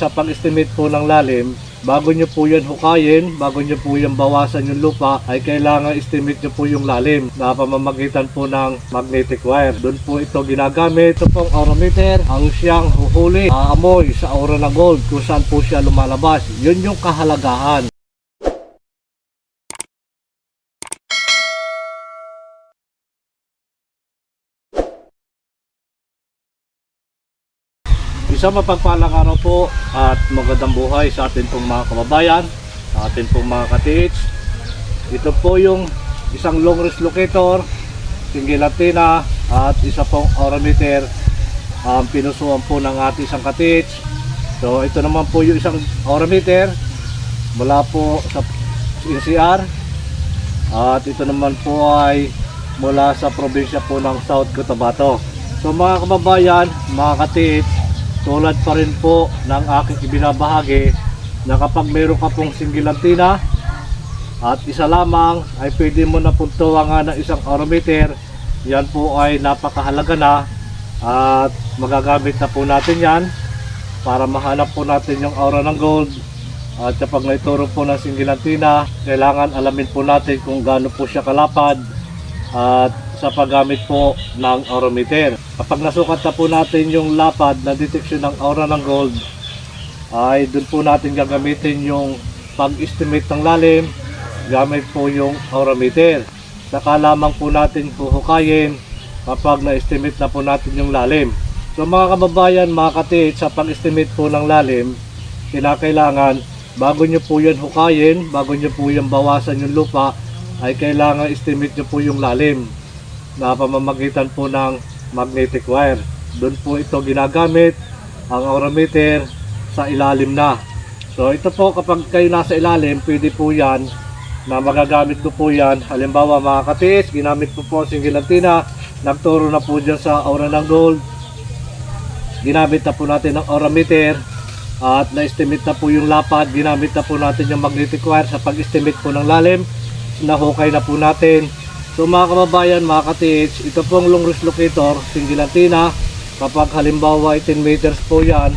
Sa pag-estimate po ng lalim, bago nyo po yan hukayin, bago nyo po yan bawasan yung lupa, ay kailangan estimate nyo po yung lalim na pamamagitan po ng magnetic wire. Doon po ito ginagamit. Ito pong aurameter, ang siyang huhuli, aamoy sa aura ng gold kung saan po siya lumalabas. Yun yung kahalagahan. Isang mapagpalang araw po at magandang buhay sa atin pong mga kababayan, sa atin pong mga ka-TH. Ito po yung isang long wrist locator, single antenna at isa pong aurameter pinusuan po ng ating isang ka-TH. So ito naman po yung isang aurameter mula po sa NCR at ito naman po ay mula sa probinsya po ng South Cotabato. So mga kababayan, mga ka-TH, tulad pa rin po ng aking ibinabahagi na kapag meron ka pong single antenna at isa lamang ay pwede mo na puntuhan ng isang aurameter. Yan po ay napakahalaga na at magagamit na po natin yan para mahanap po natin yung aura ng gold. At kapag naituro po ng single antenna, kailangan alamin po natin kung gaano po siya kalapad at sa paggamit po ng aurameter. Kapag nasukat na po natin yung lapad na deteksyon ng aura ng gold, ay doon po natin gagamitin yung pag-estimate ng lalim gamit po yung aurameter. Saka lamang po natin huhukayin kapag na-estimate na po natin yung lalim. So mga kababayan, mga ka-TH, sa pag-estimate po ng lalim, kinakailangan bago nyo po yan hukayin, bago nyo po yan bawasan yung lupa, ay kailangan estimate nyo po yung lalim na pamamagitan po ng magnetic wire. Doon po ito ginagamit ang aurameter sa ilalim na. So ito po, kapag kayo nasa ilalim, pwede po yan na magagamit ko po yan. Halimbawa mga ka-TH, ginamit ko po single antenna, nagturo na po dyan sa aura ng gold, ginamit na po natin ang aurameter at na-estimate na po yung lapad, ginamit na po natin yung magnetic wire sa pag-estimate po ng lalim, nahukay na po natin. So mga kababayan, mga ka-TH, ito pong long wrist locator, single antenna, kapag halimbawa 10 meters po yan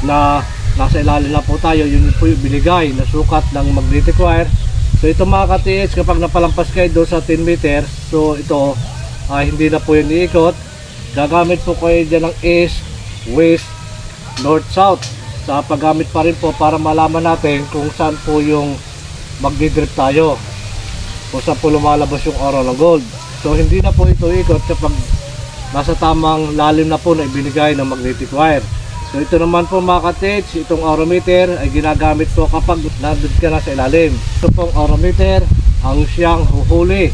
na nasa ilalim na po tayo, yun po yung binigay na sukat ng magnetic wire. So ito mga ka-TH, kapag napalampas kayo doon sa 10 meters, so ito hindi na po yung iikot. Gagamit po kayo dyan ng east, west, north, south sa paggamit pa rin po para malaman natin kung saan po yung magdidrip tayo, kung saan po lumalabas yung aura ng gold. So hindi na po ito ikot kapag nasa tamang lalim na po na ibinigay ng magnetic wire. So ito naman po mga ka-TH, itong aurameter ay ginagamit po kapag nandun ka na sa ilalim. Ito pong aurameter, ang siyang huhuli,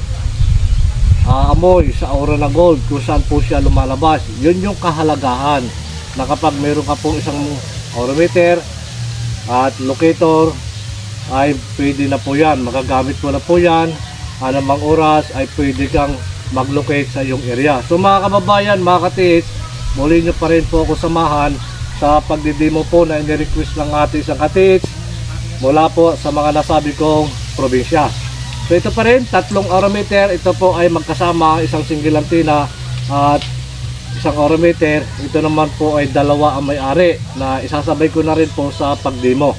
aamoy sa aura ng gold kung saan po siya lumalabas. Yun yung kahalagahan na kapag meron ka pong isang aurameter at locator, ay pwede na po yan, magagamit mo na po yan. Anumang oras ay pwede kang mag-locate sa iyong area. So mga kababayan, mga ka-TH, muli nyo pa rin po ako samahan sa pagdidemo po na ini-request ng ating isang ka-TH mula po sa mga nasabi kong probinsya. So ito pa rin, tatlong aurameter. Ito po ay magkasama, isang single antenna at isang aurameter. Ito naman po ay dalawa ang may-ari na isasabay ko na rin po sa pagdemo.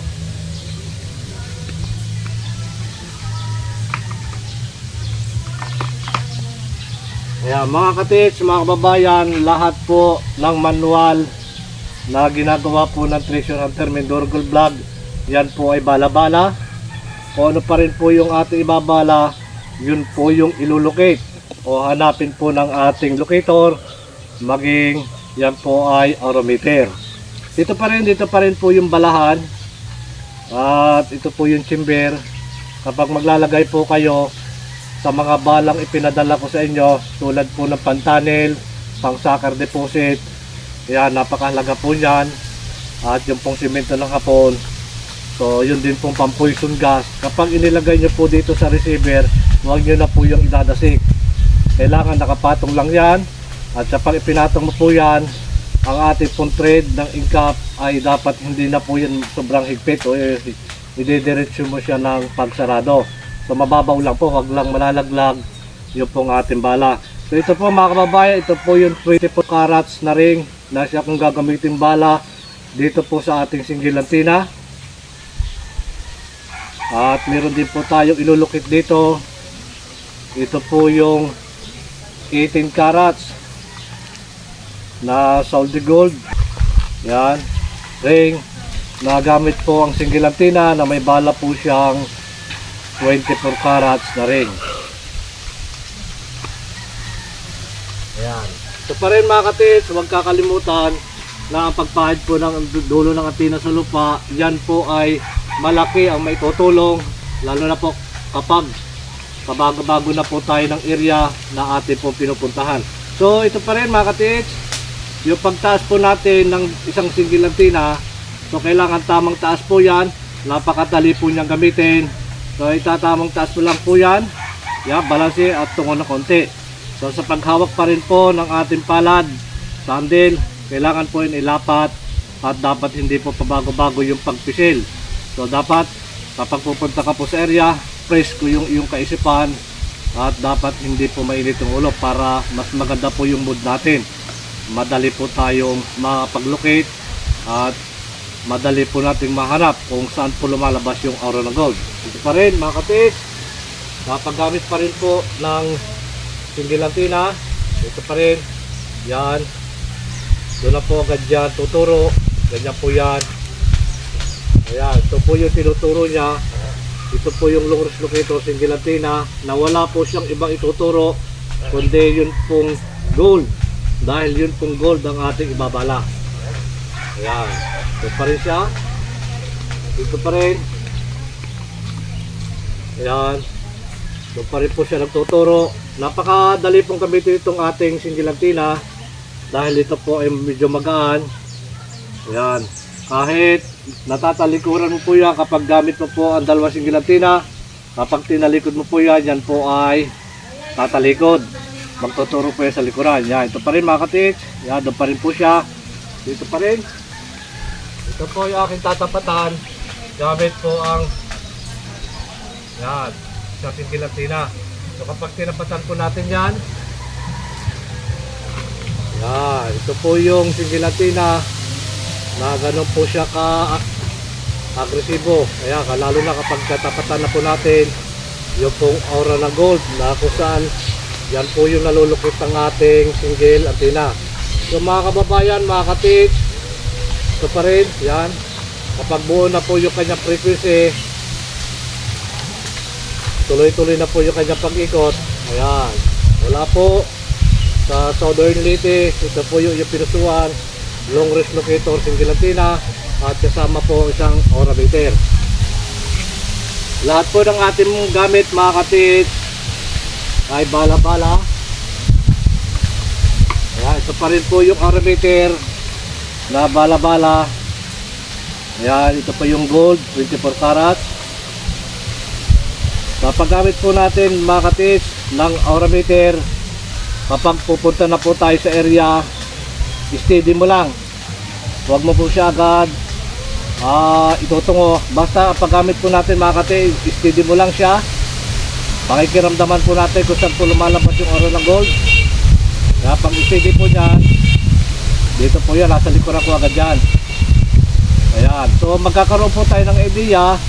Ayan, mga ka-TH, mga kababayan, lahat po ng manual na ginagawa po ng Treasure Hunter Mindoro Gold Vlog, yan po ay bala-bala. Kung ano pa rin po yung ating ibabala, yun po yung ilulocate o hanapin po ng ating locator, maging yan po ay aurameter. Dito pa rin po yung balahan at ito po yung chamber. Kapag maglalagay po kayo sa mga balang ipinadala ko sa inyo, tulad po ng pantanel, pang sucker deposit, yan, napakahalaga po yan. At yung pong simento ng hapon, so yun din pong pang-poison gas. Kapag inilagay nyo po dito sa receiver, huwag nyo na po yung idadasik. Kailangan nakapatong lang yan. At kapag ipinatong mo po yan, ang ating pong thread ng ingkap ay dapat hindi na po yan sobrang higpit o idediretso mo siya ng pagsarado. So mababaw lang po, wag lang malalaglag yung pong ating bala. So ito po mga kababayan, ito po yung 24 carats na ring na siya kung gagamitin bala dito po sa ating single antenna. At meron din po tayong ilulukit dito. Ito po yung 18 carats na solid gold. Yan, ring na gamit po ang single antenna na may bala po siyang 24 carats na ring. Ayan. So pa rin mga katits, huwag kakalimutan na ang pagpahid po ng dulo ng antenna sa lupa, yan po ay malaki ang maitutulong, lalo na po kapag pabago-bago na po tayo ng area na atin po pinupuntahan. So ito pa rin mga katits, yung pagtaas po natin ng isang single antenna, so kailangan tamang taas po yan, napakadali po niyang gamitin. So itatamang taas po lang po yan, balanse at tungo na konti. So sa paghawak pa rin po ng ating palad, sandal, kailangan po yun ilapat at dapat hindi po pabago-bago yung pagpisil. So dapat kapag pupunta ka po sa area, fresh ko yung iyong kaisipan at dapat hindi po mainit yung ulo para mas maganda po yung mood natin. Madali po tayong makapaglocate at madali po nating mahanap kung saan po lumalabas yung aura ng gold. Ito pa rin mga katis, napagamit pa rin po ng single antenna. Ito pa rin, yan, doon na po agad yan tuturo, ganyan po yan. Ayan, ito po yung tinuturo niya. Ito po yung long range locator single antenna na wala po siyang ibang ituturo kundi yun pong gold, dahil yun pong gold ang ating ibabala. Ayan, ito pa rin siya. Ito pa rin. Ayan, ito pa rin po siya nagtuturo. Napakadali pong gamitin itong ating single antenna dahil ito po ay medyo magaan. Ayan, kahit natatalikuran mo po yan kapag gamit mo po ang dalawang single antenna, kapag tinalikod mo po yan, yan po ay tatalikod, magtuturo po yan sa likuran. Yan, ito pa rin mga katits, yan, doon pa rin po siya. Dito pa rin, ito po yung aking tatapatan, gamit po ang yan, sa single antenna. So kapag tinapatan po natin yan, yan, ito po yung single antenna na ganun po siya ka agresibo. Kaya lalo na kapag katapatan na po natin yung pong aura ng gold na kung saan yan po yung nalulukit ng ating single antenna. So mga kababayan, mga katits, ito pa rin, yan, kapag buo na po yung kanyang frequency, tuloy-tuloy na po yung kanyang pag-ikot. Ayan, wala po sa Southern Leyte. Ito po yung pinusuan long range locator single antenna at kasama po isang aura meter. Lahat po ng ating gamit mga katits ay bala-bala. Ayan, ito pa rin po yung aura meter na bala-bala. Ayan, ito pa yung gold 24 carats. Kapag gamit po natin mga katits ng aura meter, kapag pupunta na po tayo sa area, steady mo lang, huwag mo po siya agad itutungo. Basta paggamit po natin mga katits, steady mo lang siya, pakikiramdaman po natin kung saan po lumalabas yung aura ng gold. Kaya pag steady po dyan, dito po yan, nasa likuran ko agad yan. Ayan, so magkakaroon po tayo ng idea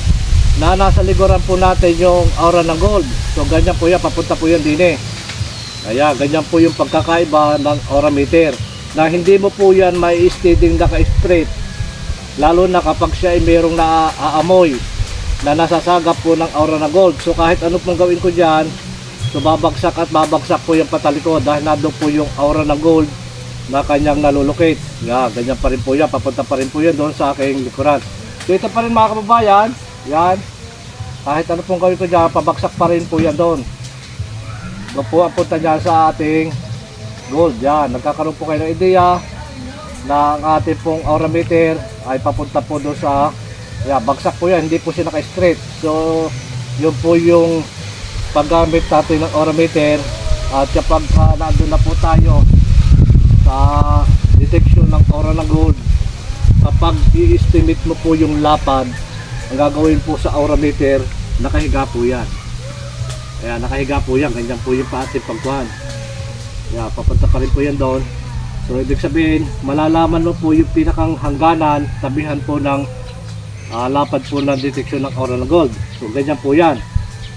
na nasa likuran po natin yung aura ng gold. So ganyan po yan, papunta po yan din eh. Kaya ganyan po yung pagkakaiba ng aura meter, na hindi mo po yan may steady naka-straight, lalo na kapag siya ay mayroong naaamoy na nasasagap po ng aura na gold. So kahit ano pong gawin ko dyan, so babagsak at babagsak po yung patalikod dahil nandun po yung aura ng gold na kanyang nalulocate. Ganyan pa rin po yan, papunta pa rin po yan doon sa aking likuran. So ito pa rin mga kababayan, yan, kahit ano pong gawin ko dyan, pabagsak pa rin po yan doon. Doon po ang punta dyan sa ating gold. Yan, nagkakaroon po kayo ng ideya na ang ating pong aura meter ay papunta po doon sa bagsak po yan, hindi po siya naka-straight. So yun po yung paggamit natin ng aura meter. At kapag nandun na po tayo sa detection ng aura ng gold, kapag i-estimate mo po yung lapad, ang gagawin po sa aura meter, nakahiga po yan. Ayan, nakahiga po yan, ganyan po yung pa ating pagkuhan. Ayan, papunta pa rin po yan doon. So ibig sabihin, malalaman mo po yung pinakang hangganan, tabihan po ng lapad po ng deteksyon ng aura ng gold. So ganyan po yan.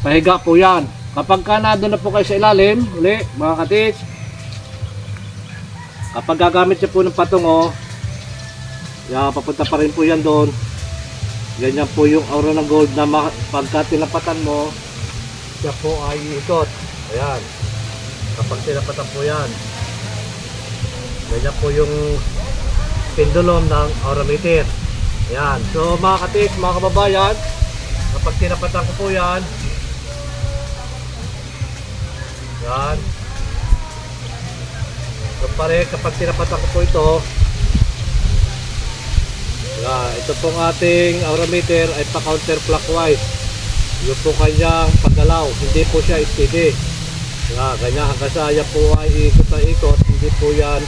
Pahiga po yan. Kapag ka nandun na po kayo sa ilalim, uli mga katits, kapag gagamit siya po ng patungo, papunta pa rin po yan doon. Ganyan po yung aura ng gold na pagka tinapatan mo, siya po ay ikot. Ayan. Kapag tinapatan po yan, ganyan po yung pendulum ng aura meter. Ayan. So mga katik, mga kababayan, kapag tinapatan ko po yan, yan. So pare, kapag tinapatan ko po ito, ito pong ating aura meter ay pa counterclockwise. Yung po kanyang paggalaw, hindi po siya steady. Ganyan hanggang sa yan po ay ikot na ikot, hindi po yan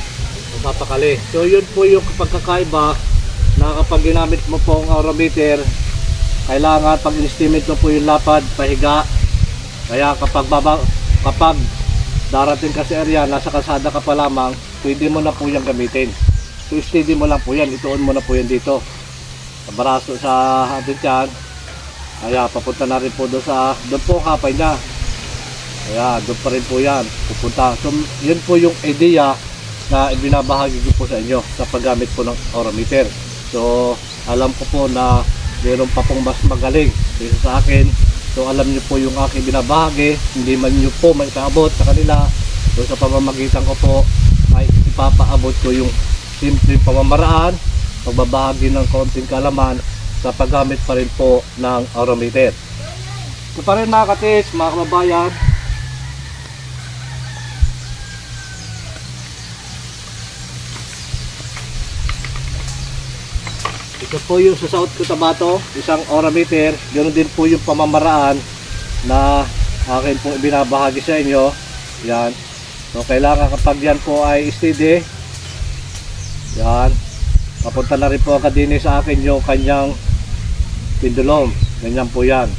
mapapakali. So yun po yung pagkakaiba na kapag ginamit mo po ang aura meter, kailangan pag in-estimate mo po yung lapad, pahiga. Kaya kapag darating ka sa area, nasa kalsada ka pa lamang, pwede mo na po yung gamitin. So steady mo lang po yan, ituon mo na po yan dito sa baraso sa atin yan. Kaya papunta na rin po doon po kapay niya. Kaya doon pa rin po yan pupunta. So yun po yung idea na ibinabahagi ko po sa inyo sa paggamit po ng aura meter. So alam ko po na mayroon pa pong mas magaling kaysa sa akin. So alam nyo po yung aking binabahagi, hindi man nyo po may paabot sa kanila. So sa pamamagitan ko po ay ipapaabot ko yung simpleng pamamaraan, pagbabahagi ng konting kalaman sa paggamit pa rin po ng aura meter. So pa rin mga katits, mga kababayan, ito po yung sa South Cotabato, isang aura meter. Ganoon din po yung pamamaraan na akin po ibinabahagi sa inyo. Yan. So kailangan kapag yan po ay steady, yan, papunta na rin po agad din sa akin yung kanyang pendulum. Ganyan po yan.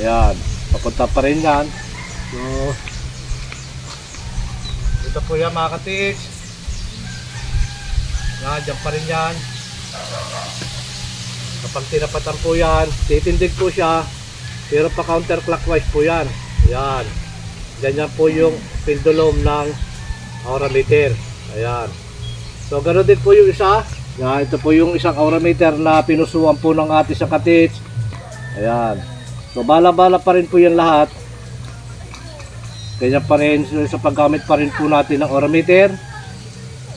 Ayan, papunta pa rin yan. So ito po yan mga katits. Yan, dyan pa rin yan. Kapag tinapatan po yan, titindig po siya, pero pa counterclockwise po yan. Ayan, ganyan po yung pendulum ng aura meter. Ayan. So ganoon din po yung isa. Yan, ito po yung isang aura meter na pinusuan po ng ating sa katits. Ayan. So bala-bala pa rin po yan lahat. Ganyan pa rin sa paggamit pa rin po natin ng aura meter.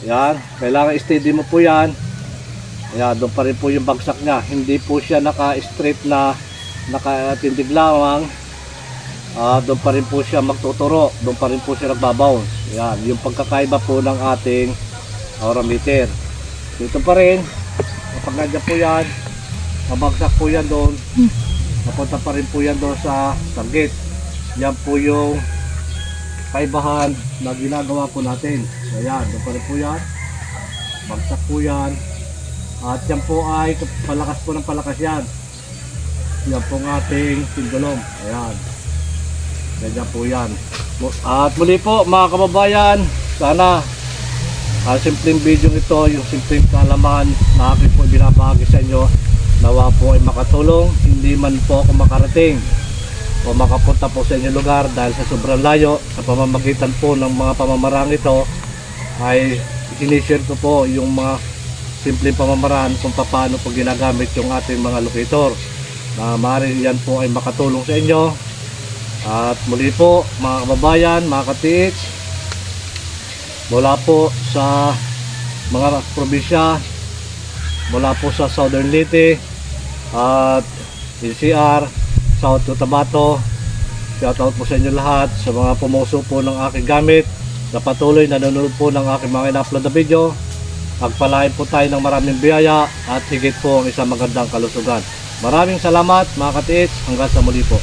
Ayan, kailangan steady mo po yan. Ayan, doon pa rin po yung bagsak niya. Hindi po siya naka-straight na nakatindig lamang. Doon pa rin po siya magtuturo. Doon pa rin po siya nagbabounce. Ayan, yung pagkakaiba po ng ating aura meter. Dito pa rin, kapag nandiyan po yan, mabagsak po yan doon. Napunta pa rin po yan doon sa target. Yan po yung kaibahan na ginagawa po natin. Ayan, doon pa rin po yan. Bagsak po yan. At yan po ay palakas po ng palakas yan. Yan po ang ating pendulum. Ayan. Ganyan po yan. At muli po mga kababayan, sana simpleng video ito, yung simpleng kalaman na akin po binabahagi sa inyo, nawa po ay makatulong. Hindi man po ako makarating o makapunta po sa inyong lugar dahil sa sobrang layo. Sa pamamagitan po ng mga pamamaraan ito ay sinishare ko po yung mga simpleng pamamaraan kung paano po ginagamit yung ating mga locator, na maaaring yan po ay makatulong sa inyo. At muli po mga kababayan, mga katits, mula po sa mga probinsya, mula po sa Southern Leyte at NCR, South Cotabato, shoutout po sa inyo lahat, sa mga pumuso po ng aking gamit, na patuloy na nanonood po ng aking mga in-upload na video. Pagpalain po tayo ng maraming biyaya at higit po ang isang magandang kalusugan. Maraming salamat mga katits, hanggang sa muli po.